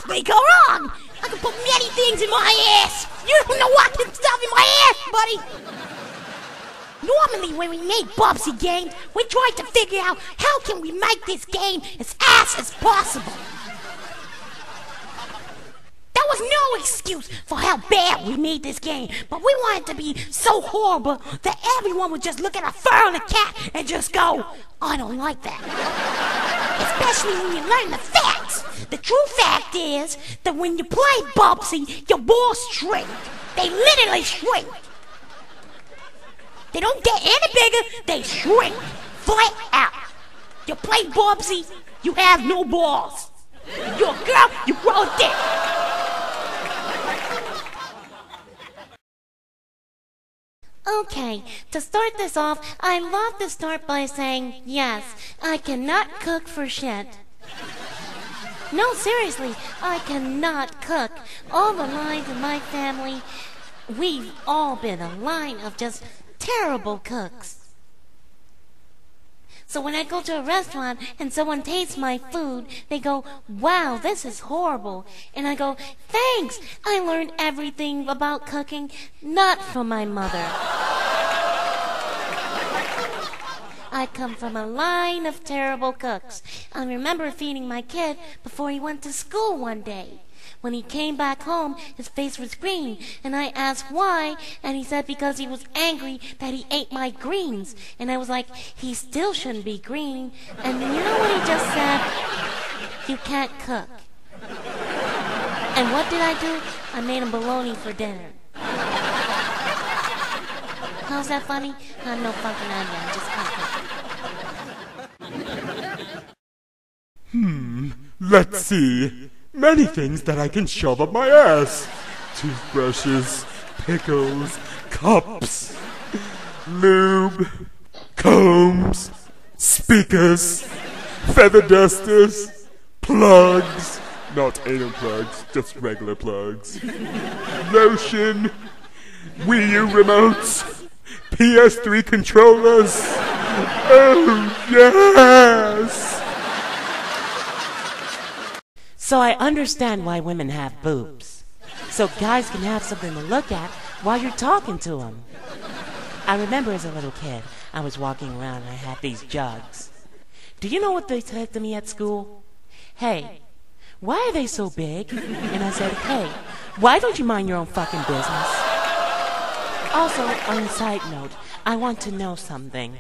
possibly go wrong? I can put many things in my ass. You don't know what can stuff in my ass, buddy. Normally when we made Bubsy games, we tried to figure out how can we make this game as ass as possible. There was no excuse for how bad we made this game, but we wanted to be so horrible that everyone would just look at a fur on a cat and just go, I don't like that. Especially when you learn the facts. The true fact is that when you play Bubsy, your balls shrink. They literally shrink. They don't get any bigger, they shrink. Flat out. You play Bubsy, you have no balls. You're a girl, you grow a dick. Okay, to start this off, I love to start by saying, yes, I cannot cook for shit. No, seriously, I cannot cook. All the lines in my family, we've all been a line of just terrible cooks. So when I go to a restaurant and someone tastes my food, they go, wow, this is horrible. And I go, thanks, I learned everything about cooking, not from my mother. I come from a line of terrible cooks. I remember feeding my kid before he went to school one day. When he came back home, his face was green, and I asked why, and he said because he was angry that he ate my greens. And I was like, he still shouldn't be green. And you know what he just said? You can't cook. And what did I do? I made him bologna for dinner. How's that funny? I'm no fucking onion, just cooking. Let's see. Many things that I can shove up my ass. Toothbrushes, pickles, cups, lube, combs, speakers, feather dusters, plugs, not anal plugs, just regular plugs, lotion, Wii U remotes, PS3 controllers. Oh, yes! So I understand why women have boobs. So guys can have something to look at while you're talking to them. I remember as a little kid, I was walking around and I had these jugs. Do you know what they said to me at school? Hey, why are they so big? And I said, hey, why don't you mind your own fucking business? Also, on a side note, I want to know something.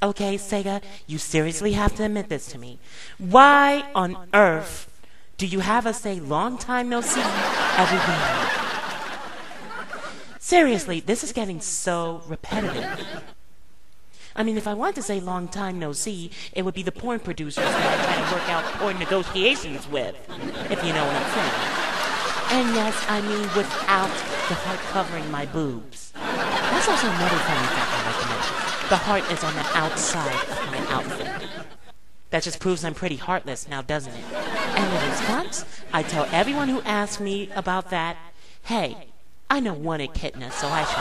Okay, Sega, you seriously have to admit this to me. Why on earth do you have us say long time no see every week? Seriously, this is getting so repetitive. I mean, if I wanted to say long time no see, it would be the porn producers that I try to work out porn negotiations with, if you know what I'm saying. And yes, I mean without the heart covering my boobs. That's also another funny fact I like to mention. The heart is on the outside of my outfit. That just proves I'm pretty heartless now, doesn't it? And in response, I tell everyone who asks me about that, hey, I know one echidna, so I should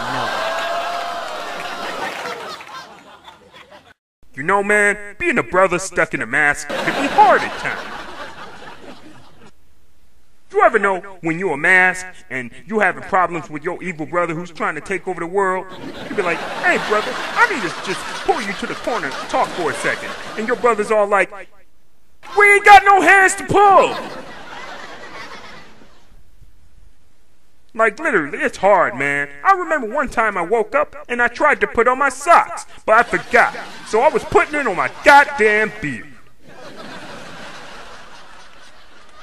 know. You know, man, being a brother stuck in a mask can be hard at times. You ever know when you're a mask and you having problems with your evil brother who's trying to take over the world? You be like, hey brother, I need to just pull you to the corner and talk for a second. And your brother's all like, we ain't got no hands to pull. Like literally, it's hard, man. I remember one time I woke up and I tried to put on my socks, but I forgot. So I was putting it on my goddamn beard.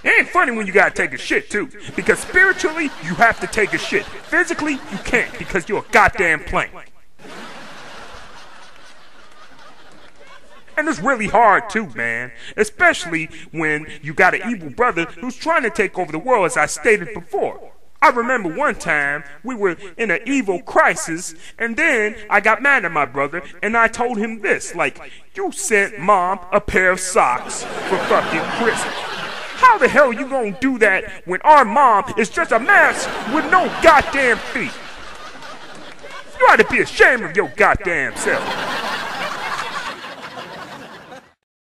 It ain't funny when you gotta take a shit too, because spiritually you have to take a shit. Physically you can't because you're a goddamn plank. And it's really hard too, man, especially when you got an evil brother who's trying to take over the world, as I stated before. I remember one time we were in an evil crisis, and then I got mad at my brother and I told him this, like, you sent mom a pair of socks for fucking Christmas. How the hell you gonna do that when our mom is just a mask with no goddamn feet? You ought to be ashamed of your goddamn self.